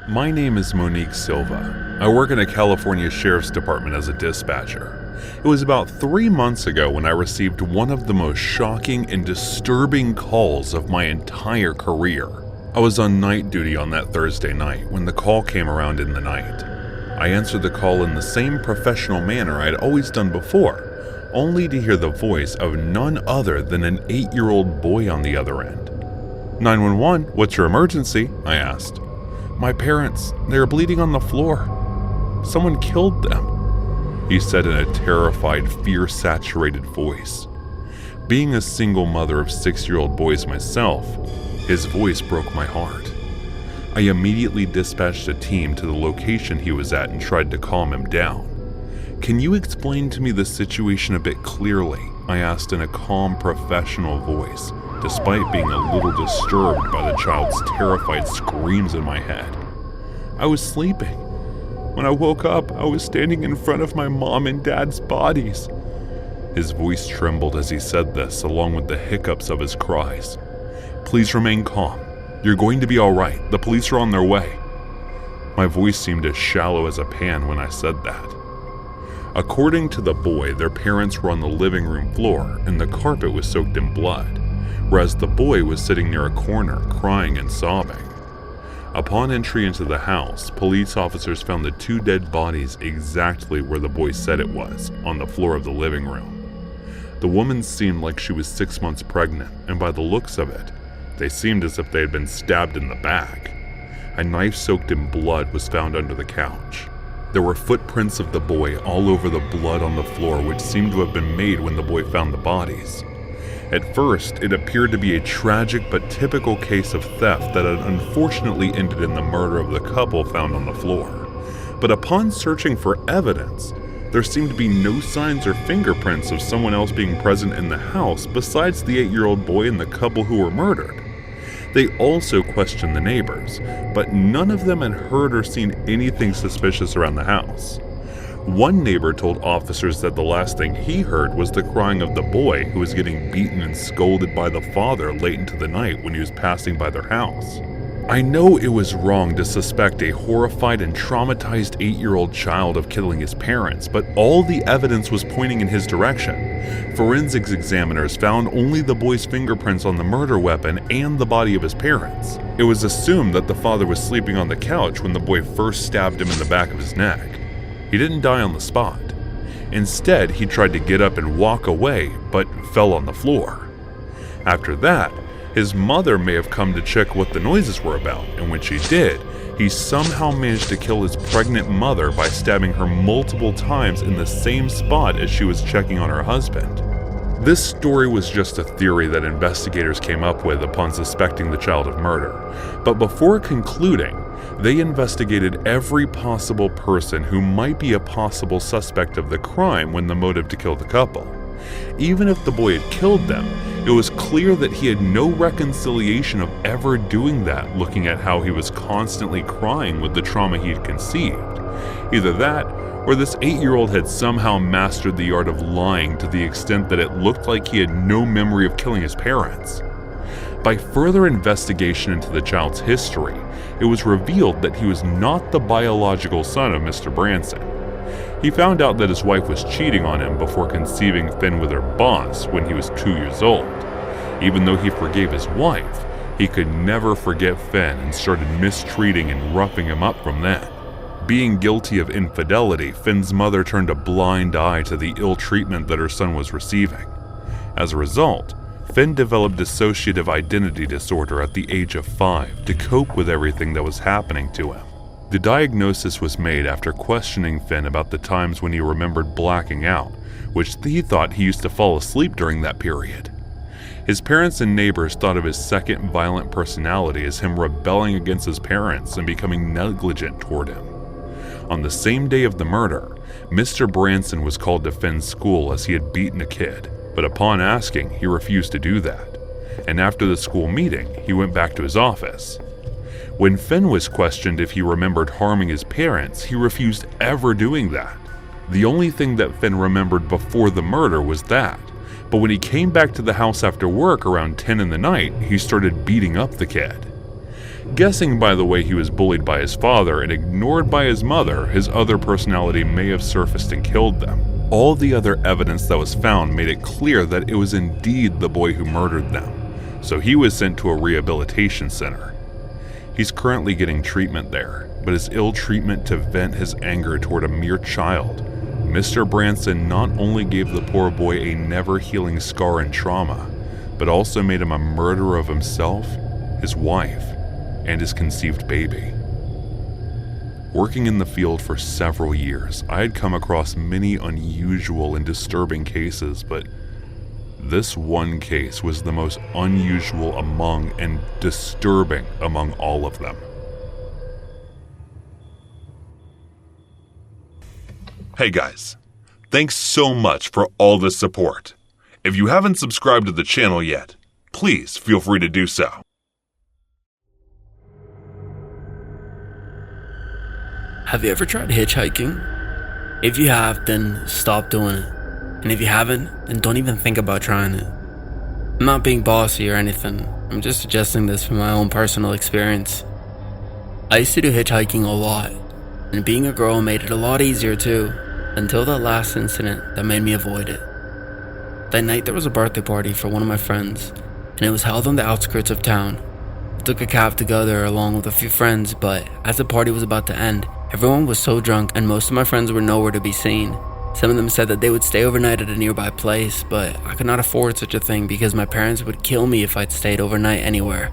My name is Monique Silva. I work in a California Sheriff's Department as a dispatcher. It was about 3 months ago when I received one of the most shocking and disturbing calls of my entire career. I was on night duty on that Thursday night when the call came around in the night. I answered the call in the same professional manner I had always done before, only to hear the voice of none other than an 8-year-old boy on the other end. 911, what's your emergency? I asked. My parents, they are bleeding on the floor. Someone killed them, he said in a terrified, fear-saturated voice. Being a single mother of 6-year-old boys myself, his voice broke my heart. I immediately dispatched a team to the location he was at and tried to calm him down. Can you explain to me the situation a bit clearly? I asked in a calm, professional voice, despite being a little disturbed by the child's terrified screams in my head. I was sleeping. When I woke up, I was standing in front of my mom and dad's bodies. His voice trembled as he said this, along with the hiccups of his cries. Please remain calm. You're going to be all right. The police are on their way. My voice seemed as shallow as a pan when I said that. According to the boy, their parents were on the living room floor and the carpet was soaked in blood, whereas the boy was sitting near a corner, crying and sobbing. Upon entry into the house, police officers found the 2 dead bodies exactly where the boy said it was, on the floor of the living room. The woman seemed like she was 6 months pregnant, and by the looks of it, they seemed as if they had been stabbed in the back. A knife soaked in blood was found under the couch. There were footprints of the boy all over the blood on the floor, which seemed to have been made when the boy found the bodies. At first, it appeared to be a tragic but typical case of theft that had unfortunately ended in the murder of the couple found on the floor. But upon searching for evidence, there seemed to be no signs or fingerprints of someone else being present in the house besides the 8-year-old boy and the couple who were murdered. They also questioned the neighbors, but none of them had heard or seen anything suspicious around the house. One neighbor told officers that the last thing he heard was the crying of the boy who was getting beaten and scolded by the father late into the night when he was passing by their house. I know it was wrong to suspect a horrified and traumatized 8-year-old child of killing his parents, but all the evidence was pointing in his direction. Forensics examiners found only the boy's fingerprints on the murder weapon and the body of his parents. It was assumed that the father was sleeping on the couch when the boy first stabbed him in the back of his neck. He didn't die on the spot. Instead, he tried to get up and walk away, but fell on the floor. After that, his mother may have come to check what the noises were about, and when she did, he somehow managed to kill his pregnant mother by stabbing her multiple times in the same spot as she was checking on her husband. This story was just a theory that investigators came up with upon suspecting the child of murder, but before concluding, they investigated every possible person who might be a possible suspect of the crime when the motive to kill the couple. Even if the boy had killed them, it was clear that he had no reconciliation of ever doing that, looking at how he was constantly crying with the trauma he had conceived. Either that, or this 8-year-old had somehow mastered the art of lying to the extent that it looked like he had no memory of killing his parents. By further investigation into the child's history, it was revealed that he was not the biological son of Mr. Branson. He found out that his wife was cheating on him before conceiving Finn with her boss when he was 2 years old. Even though he forgave his wife, he could never forget Finn and started mistreating and roughing him up from then. Being guilty of infidelity, Finn's mother turned a blind eye to the ill treatment that her son was receiving. As a result, Finn developed dissociative identity disorder at the age of 5 to cope with everything that was happening to him. The diagnosis was made after questioning Finn about the times when he remembered blacking out, which he thought he used to fall asleep during that period. His parents and neighbors thought of his second violent personality as him rebelling against his parents and becoming negligent toward him. On the same day of the murder, Mr. Branson was called to Finn's school as he had beaten a kid, but upon asking, he refused to do that. And after the school meeting, he went back to his office. When Finn was questioned if he remembered harming his parents, he refused ever doing that. The only thing that Finn remembered before the murder was that, but when he came back to the house after work around 10 in the night, he started beating up the kid. Guessing by the way he was bullied by his father and ignored by his mother, his other personality may have surfaced and killed them. All the other evidence that was found made it clear that it was indeed the boy who murdered them, so he was sent to a rehabilitation center. He's currently getting treatment there, but his ill treatment to vent his anger toward a mere child, Mr. Branson not only gave the poor boy a never-healing scar and trauma, but also made him a murderer of himself, his wife, and his conceived baby. Working in the field for several years, I had come across many unusual and disturbing cases, but this one case was the most unusual among and disturbing among all of them. Hey guys, thanks so much for all the support. If you haven't subscribed to the channel yet, please feel free to do so. Have you ever tried hitchhiking? If you have, then stop doing it. And if you haven't, then don't even think about trying it. I'm not being bossy or anything. I'm just suggesting this from my own personal experience. I used to do hitchhiking a lot, and being a girl made it a lot easier too, until that last incident that made me avoid it. That night there was a birthday party for one of my friends, and it was held on the outskirts of town. I took a cab to go there along with a few friends, but as the party was about to end, everyone was so drunk and most of my friends were nowhere to be seen. Some of them said that they would stay overnight at a nearby place, but I could not afford such a thing because my parents would kill me if I'd stayed overnight anywhere.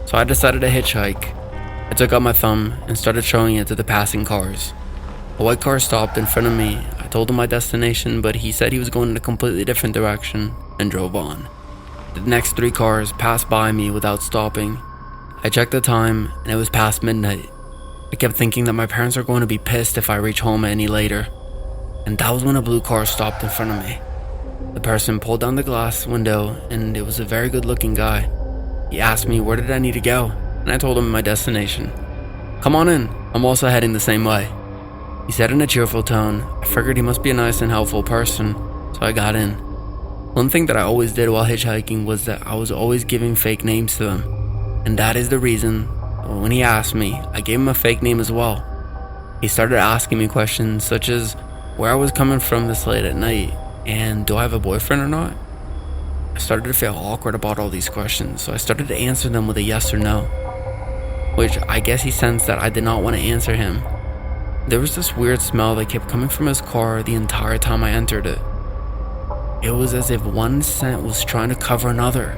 So I decided to hitchhike. I took out my thumb and started showing it to the passing cars. A white car stopped in front of me. I told him my destination, but he said he was going in a completely different direction and drove on. The next 3 cars passed by me without stopping. I checked the time and it was past midnight. I kept thinking that my parents are going to be pissed if I reach home any later. And that was when a blue car stopped in front of me. The person pulled down the glass window and it was a very good looking guy. He asked me where did I need to go, and I told him my destination. "Come on in, I'm also heading the same way," he said in a cheerful tone. I figured he must be a nice and helpful person, so I got in. One thing that I always did while hitchhiking was that I was always giving fake names to them. And that is the reason when he asked me, I gave him a fake name as well. He started asking me questions such as where I was coming from this late at night and do I have a boyfriend or not? I started to feel awkward about all these questions, so I started to answer them with a yes or no, which I guess he sensed that I did not want to answer him. There was this weird smell that kept coming from his car the entire time I entered it. It was as if one scent was trying to cover another.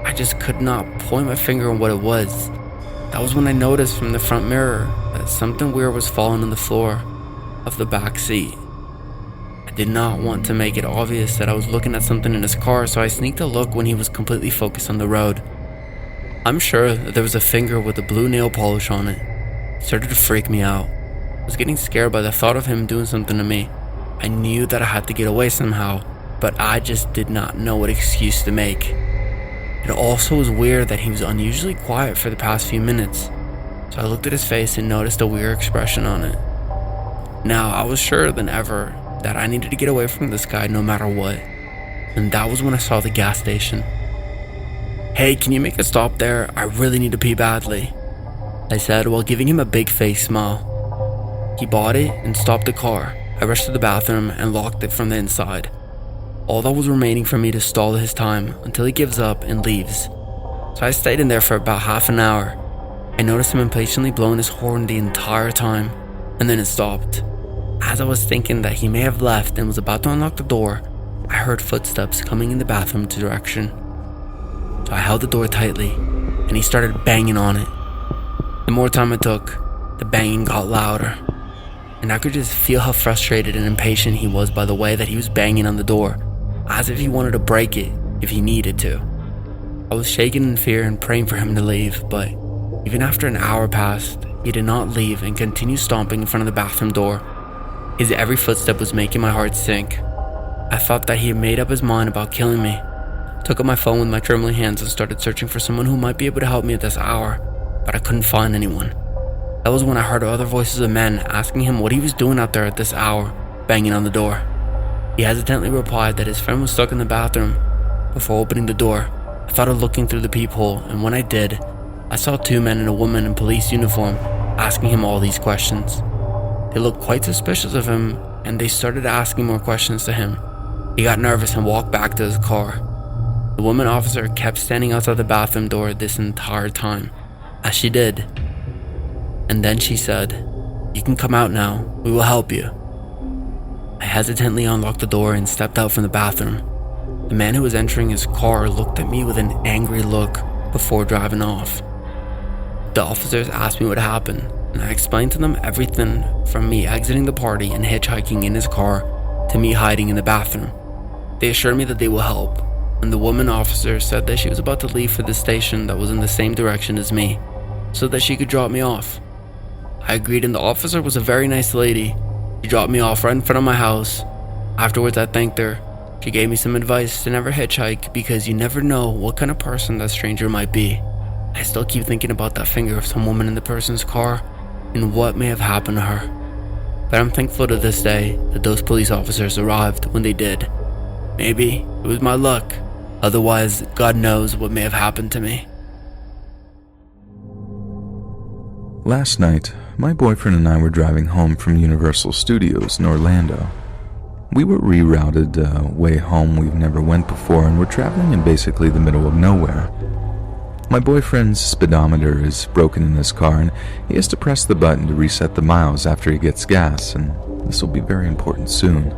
I just could not point my finger on what it was. That was when I noticed from the front mirror that something weird was falling on the floor of the back seat. I did not want to make it obvious that I was looking at something in his car, so I sneaked a look when he was completely focused on the road. I'm sure that there was a finger with a blue nail polish on it. It started to freak me out. I was getting scared by the thought of him doing something to me. I knew that I had to get away somehow, but I just did not know what excuse to make. It also was weird that he was unusually quiet for the past few minutes, so I looked at his face and noticed a weird expression on it. Now, I was surer than ever that I needed to get away from this guy no matter what, and that was when I saw the gas station. "Hey, can you make a stop there? I really need to pee badly," I said while giving him a big face smile. He bought it and stopped the car. I rushed to the bathroom and locked it from the inside. All that was remaining for me to stall his time until he gives up and leaves. So I stayed in there for about half an hour. I noticed him impatiently blowing his horn the entire time, and then it stopped. As I was thinking that he may have left and was about to unlock the door, I heard footsteps coming in the bathroom direction. So I held the door tightly, and he started banging on it. The more time it took, the banging got louder, and I could just feel how frustrated and impatient he was by the way that he was banging on the door, as if he wanted to break it if he needed to. I was shaking in fear and praying for him to leave, but even after an hour passed, he did not leave and continued stomping in front of the bathroom door. His every footstep was making my heart sink. I thought that he had made up his mind about killing me. I took up my phone with my trembling hands and started searching for someone who might be able to help me at this hour, but I couldn't find anyone. That was when I heard other voices of men asking him what he was doing out there at this hour, banging on the door. He hesitantly replied that his friend was stuck in the bathroom. Before opening the door, I thought of looking through the peephole, and when I did, I saw two men and a woman in police uniform asking him all these questions. They looked quite suspicious of him, and they started asking more questions to him. He got nervous and walked back to his car. The woman officer kept standing outside the bathroom door this entire time, as she did. And then she said, "You can come out now, we will help you." I hesitantly unlocked the door and stepped out from the bathroom. The man who was entering his car looked at me with an angry look before driving off. The officers asked me what happened, and I explained to them everything from me exiting the party and hitchhiking in his car to me hiding in the bathroom. They assured me that they will help, and the woman officer said that she was about to leave for the station that was in the same direction as me, so that she could drop me off. I agreed, and the officer was a very nice lady. She dropped me off right in front of my house. Afterwards, I thanked her. She gave me some advice to never hitchhike because you never know what kind of person that stranger might be. I still keep thinking about that finger of some woman in the person's car and what may have happened to her. But I'm thankful to this day that those police officers arrived when they did. Maybe it was my luck. Otherwise, God knows what may have happened to me. Last night, my boyfriend and I were driving home from Universal Studios in Orlando. We were rerouted a way home we've never went before, and we're traveling in basically the middle of nowhere. My boyfriend's speedometer is broken in his car, and he has to press the button to reset the miles after he gets gas, and this will be very important soon.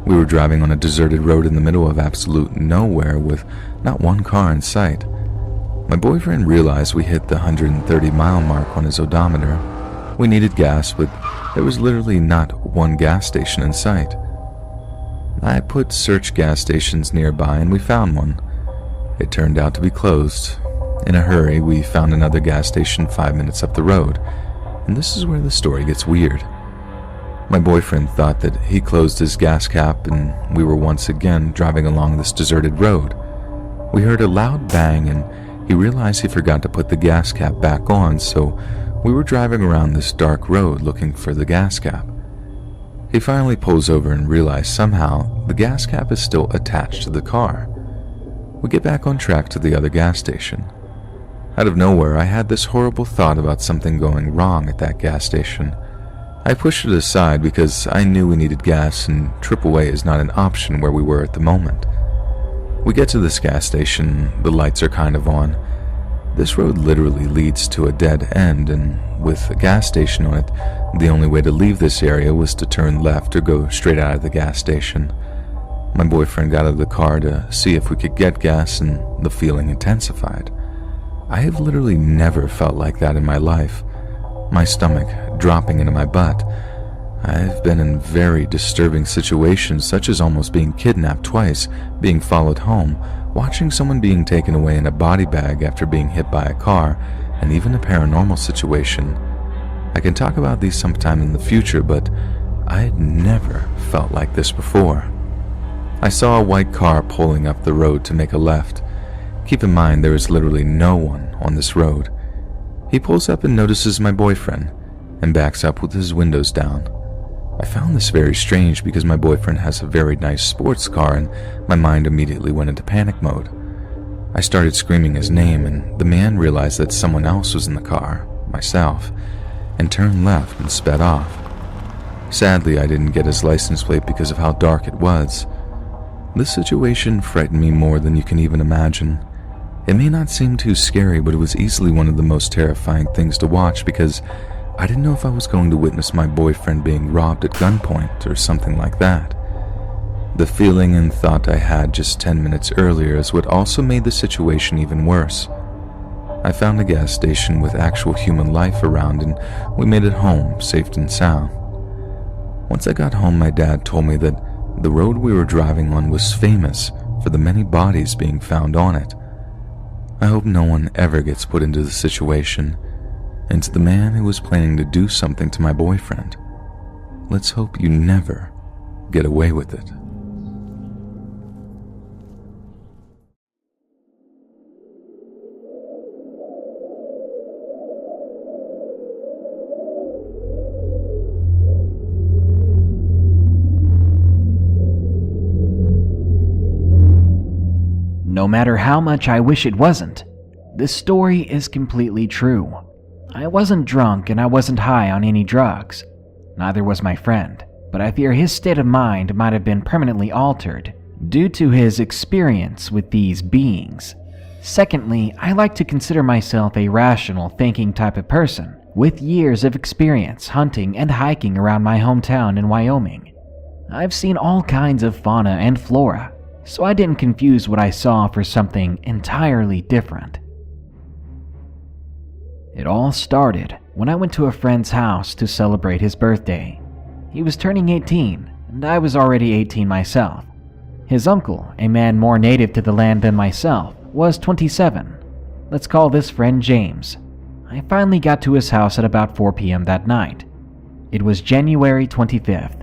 We were driving on a deserted road in the middle of absolute nowhere with not one car in sight. My boyfriend realized we hit the 130-mile mark on his odometer. We needed gas, but there was literally not one gas station in sight. I put search gas stations nearby, and we found one. It turned out to be closed. In a hurry, we found another gas station 5 minutes up the road, and this is where the story gets weird. My boyfriend thought that he closed his gas cap, and we were once again driving along this deserted road. We heard a loud bang, and he realized he forgot to put the gas cap back on, so we were driving around this dark road looking for the gas cap. He finally pulls over and realizes somehow the gas cap is still attached to the car. We get back on track to the other gas station. Out of nowhere, I had this horrible thought about something going wrong at that gas station. I pushed it aside because I knew we needed gas, and AAA is not an option where we were at the moment. We get to this gas station, the lights are kind of on. This road literally leads to a dead end, and with a gas station on it, the only way to leave this area was to turn left or go straight out of the gas station. My boyfriend got out of the car to see if we could get gas, and the feeling intensified. I have literally never felt like that in my life. My stomach dropping into my butt. I've been in very disturbing situations, such as almost being kidnapped twice, being followed home, watching someone being taken away in a body bag after being hit by a car, and even a paranormal situation. I can talk about these sometime in the future, but I had never felt like this before. I saw a white car pulling up the road to make a left. Keep in mind there is literally no one on this road. He pulls up and notices my boyfriend, and backs up with his windows down. I found this very strange because my boyfriend has a very nice sports car, and my mind immediately went into panic mode. I started screaming his name, and the man realized that someone else was in the car, myself, and turned left and sped off. Sadly, I didn't get his license plate because of how dark it was. This situation frightened me more than you can even imagine. It may not seem too scary, but it was easily one of the most terrifying things to watch because I didn't know if I was going to witness my boyfriend being robbed at gunpoint or something like that. The feeling and thought I had just 10 minutes earlier is what also made the situation even worse. I found a gas station with actual human life around, and we made it home safe and sound. Once I got home, my dad told me that the road we were driving on was famous for the many bodies being found on it. I hope no one ever gets put into the situation, and to the man who was planning to do something to my boyfriend, let's hope you never get away with it. No matter how much I wish it wasn't, This story is completely true. I wasn't drunk and I wasn't high on any drugs. Neither was my friend, but I fear his state of mind might have been permanently altered due to his experience with these beings. Secondly, I like to consider myself a rational, thinking type of person with years of experience hunting and hiking around my hometown in Wyoming. I've seen all kinds of fauna and flora, so I didn't confuse what I saw for something entirely different. It all started when I went to a friend's house to celebrate his birthday. He was turning 18, and I was already 18 myself. His uncle, a man more native to the land than myself, was 27. Let's call this friend James. I finally got to his house at about 4 p.m. that night. It was January 25th.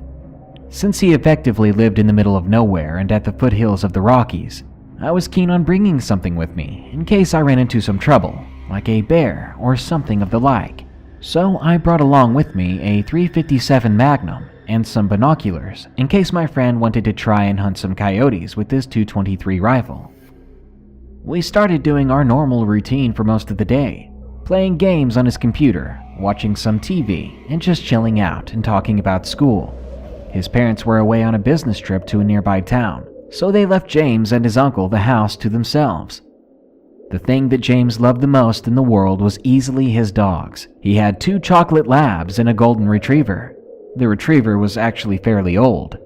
Since he effectively lived in the middle of nowhere and at the foothills of the Rockies, I was keen on bringing something with me in case I ran into some trouble, like a bear or something of the like. So I brought along with me a .357 Magnum and some binoculars in case my friend wanted to try and hunt some coyotes with his .223 rifle. We started doing our normal routine for most of the day, playing games on his computer, watching some TV, and just chilling out and talking about school. His parents were away on a business trip to a nearby town, so they left James and his uncle the house to themselves. The thing that James loved the most in the world was easily his dogs. He had 2 chocolate labs and a golden retriever. The retriever was actually fairly old.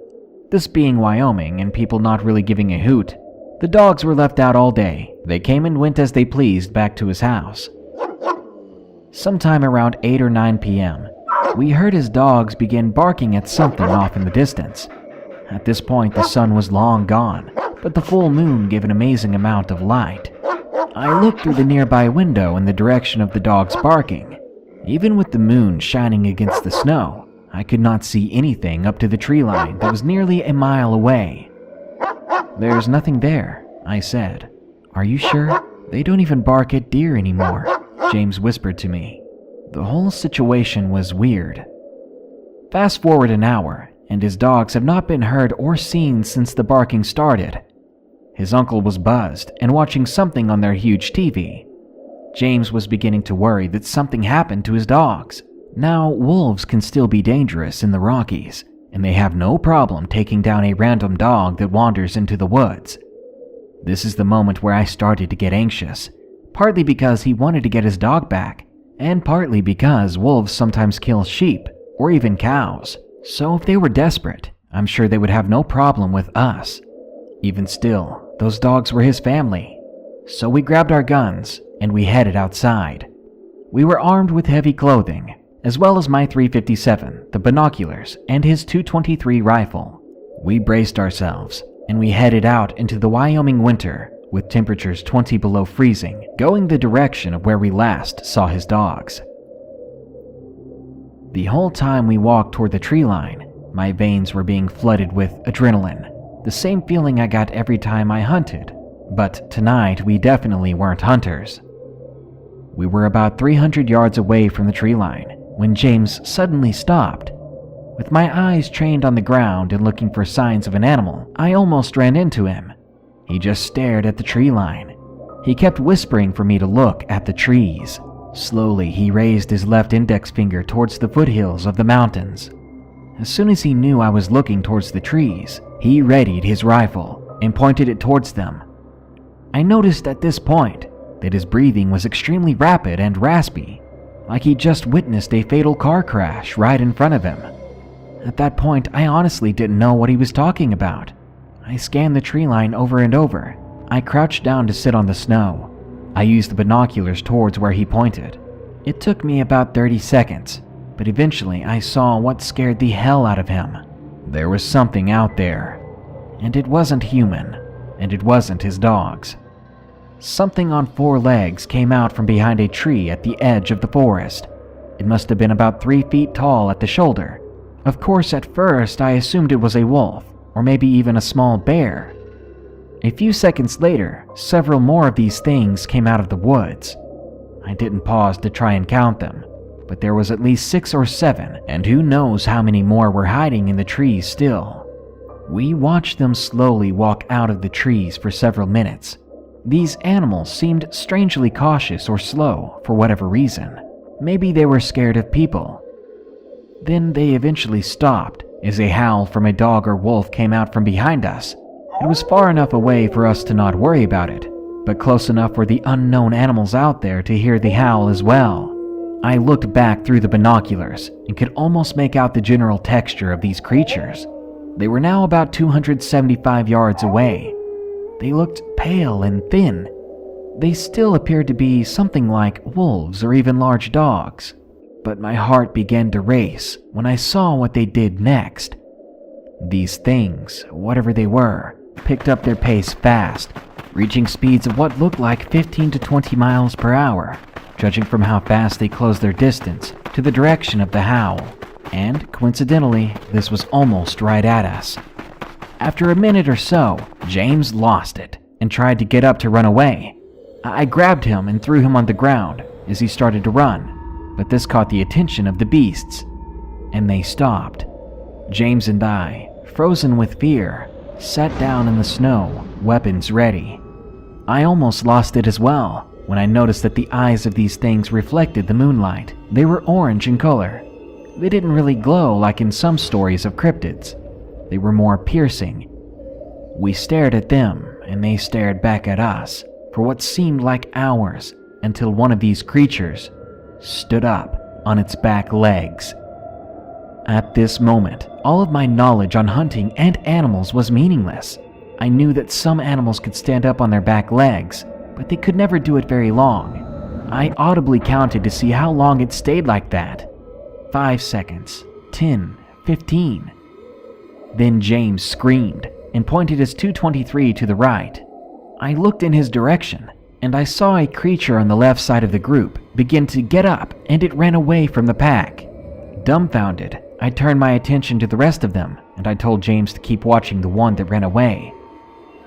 This being Wyoming and people not really giving a hoot, the dogs were left out all day. They came and went as they pleased back to his house. Sometime around 8 or 9 p.m., we heard his dogs begin barking at something off in the distance. At this point, the sun was long gone, but the full moon gave an amazing amount of light. I looked through the nearby window in the direction of the dogs barking. Even with the moon shining against the snow, I could not see anything up to the tree line that was nearly a mile away. "There's nothing there," I said. "Are you sure? They don't even bark at deer anymore," James whispered to me. The whole situation was weird. Fast forward an hour, and his dogs have not been heard or seen since the barking started. His uncle was buzzed and watching something on their huge TV. James was beginning to worry that something happened to his dogs. Now, wolves can still be dangerous in the Rockies, and they have no problem taking down a random dog that wanders into the woods. This is the moment where I started to get anxious, partly because he wanted to get his dog back, and partly because wolves sometimes kill sheep or even cows. So if they were desperate, I'm sure they would have no problem with us. Even still, those dogs were his family. So we grabbed our guns and we headed outside. We were armed with heavy clothing, as well as my .357, the binoculars, and his .223 rifle. We braced ourselves and we headed out into the Wyoming winter with temperatures 20 below freezing, going the direction of where we last saw his dogs. The whole time we walked toward the tree line, my veins were being flooded with adrenaline, the same feeling I got every time I hunted. But tonight we definitely weren't hunters. We were about 300 yards away from the tree line when James suddenly stopped. With my eyes trained on the ground and looking for signs of an animal, I almost ran into him. He just stared at the tree line. He kept whispering for me to look at the trees. Slowly, he raised his left index finger towards the foothills of the mountains. As soon as he knew I was looking towards the trees, he readied his rifle and pointed it towards them. I noticed at this point that his breathing was extremely rapid and raspy, like he just witnessed a fatal car crash right in front of him. At that point, I honestly didn't know what he was talking about. I scanned the tree line over and over. I crouched down to sit on the snow. I used the binoculars towards where he pointed. It took me about 30 seconds, but eventually I saw what scared the hell out of him. There was something out there, and it wasn't human, and it wasn't his dogs. Something on 4 legs came out from behind a tree at the edge of the forest. It must have been about 3 feet tall at the shoulder. Of course, at first I assumed it was a wolf, or maybe even a small bear. A few seconds later, several more of these things came out of the woods. I didn't pause to try and count them, but there was at least 6 or 7, and who knows how many more were hiding in the trees still. We watched them slowly walk out of the trees for several minutes. These animals seemed strangely cautious or slow for whatever reason. Maybe they were scared of people. Then they eventually stopped as a howl from a dog or wolf came out from behind us. It was far enough away for us to not worry about it, but close enough for the unknown animals out there to hear the howl as well. I looked back through the binoculars and could almost make out the general texture of these creatures. They were now about 275 yards away. They looked pale and thin. They still appeared to be something like wolves or even large dogs. But my heart began to race when I saw what they did next. These things, whatever they were, picked up their pace fast, reaching speeds of what looked like 15 to 20 miles per hour, judging from how fast they closed their distance to the direction of the howl. And coincidentally, this was almost right at us. After a minute or so, James lost it and tried to get up to run away. I grabbed him and threw him on the ground as he started to run, but this caught the attention of the beasts, and they stopped. James and I, frozen with fear, sat down in the snow, weapons ready. I almost lost it as well when I noticed that the eyes of these things reflected the moonlight. They were orange in color. They didn't really glow like in some stories of cryptids. They were more piercing. We stared at them, and they stared back at us for what seemed like hours until one of these creatures stood up on its back legs. At this moment, all of my knowledge on hunting and animals was meaningless. I knew that some animals could stand up on their back legs, but they could never do it very long. I audibly counted to see how long it stayed like that. 5 seconds, 10, 15. Then James screamed and pointed his .223 to the right. I looked in his direction, and I saw a creature on the left side of the group begin to get up, and it ran away from the pack. Dumbfounded, I turned my attention to the rest of them, and I told James to keep watching the one that ran away.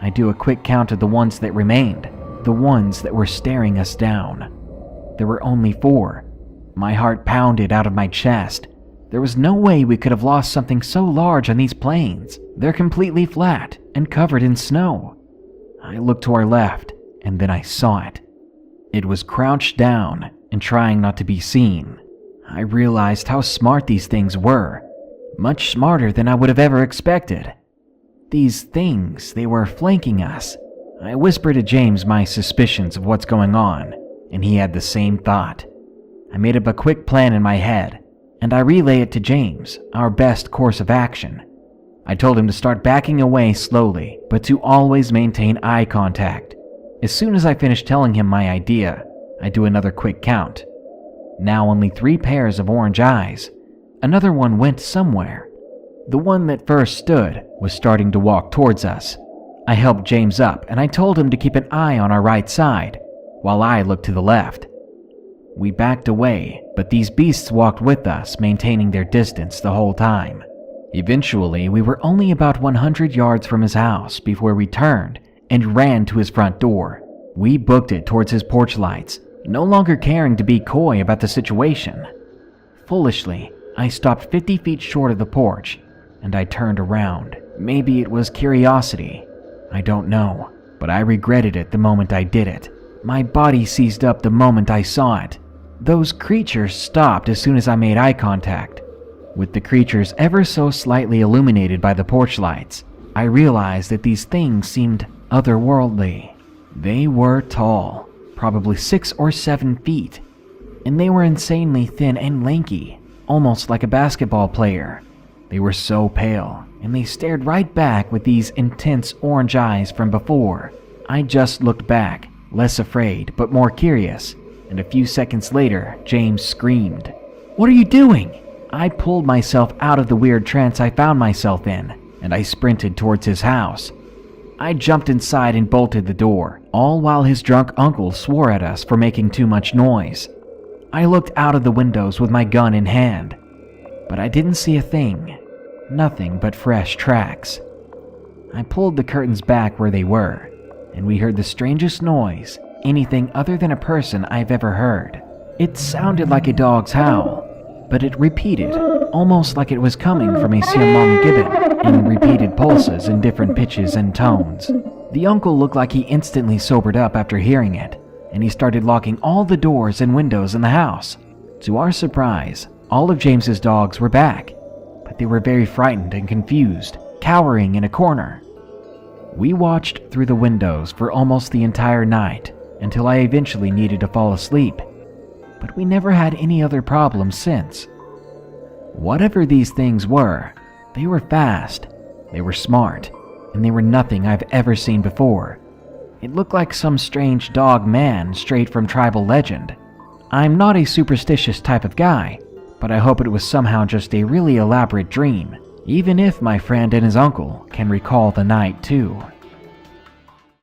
I do a quick count of the ones that remained, the ones that were staring us down. There were only 4. My heart pounded out of my chest. There was no way we could have lost something so large on these plains. They're completely flat and covered in snow. I looked to our left, and then I saw it. It was crouched down and trying not to be seen. I realized how smart these things were, much smarter than I would have ever expected. These things, they were flanking us. I whispered to James my suspicions of what's going on, and he had the same thought. I made up a quick plan in my head, and I relayed it to James, our best course of action. I told him to start backing away slowly, but to always maintain eye contact. As soon as I finished telling him my idea, I do another quick count. Now only 3 pairs of orange eyes. Another one went somewhere. The one that first stood was starting to walk towards us. I helped James up, and I told him to keep an eye on our right side, while I looked to the left. We backed away, but these beasts walked with us, maintaining their distance the whole time. Eventually, we were only about 100 yards from his house before we turned and ran to his front door. We booked it towards his porch lights, no longer caring to be coy about the situation. Foolishly, I stopped 50 feet short of the porch, and I turned around. Maybe it was curiosity. I don't know, but I regretted it the moment I did it. My body seized up the moment I saw it. Those creatures stopped as soon as I made eye contact. With the creatures ever so slightly illuminated by the porch lights, I realized that these things seemed otherworldly. They were tall, probably 6 or 7 feet, and they were insanely thin and lanky, almost like a basketball player. They were so pale, and they stared right back with these intense orange eyes from before. I just looked back, less afraid but more curious, and a few seconds later, James screamed, "What are you doing?" I pulled myself out of the weird trance I found myself in, and I sprinted towards his house. I jumped inside and bolted the door, all while his drunk uncle swore at us for making too much noise. I looked out of the windows with my gun in hand, but I didn't see a thing. Nothing but fresh tracks. I pulled the curtains back where they were, and we heard the strangest noise, anything other than a person I've ever heard. It sounded like a dog's howl, but it repeated, almost like it was coming from a Siamang gibbon, in repeated pulses in different pitches and tones. The uncle looked like he instantly sobered up after hearing it, and he started locking all the doors and windows in the house. To our surprise, all of James's dogs were back, but they were very frightened and confused, cowering in a corner. We watched through the windows for almost the entire night until I eventually needed to fall asleep, but we never had any other problems since. Whatever these things were, they were fast, they were smart, and they were nothing I've ever seen before. It looked like some strange dog man straight from tribal legend. I'm not a superstitious type of guy, but I hope it was somehow just a really elaborate dream, even if my friend and his uncle can recall the night too.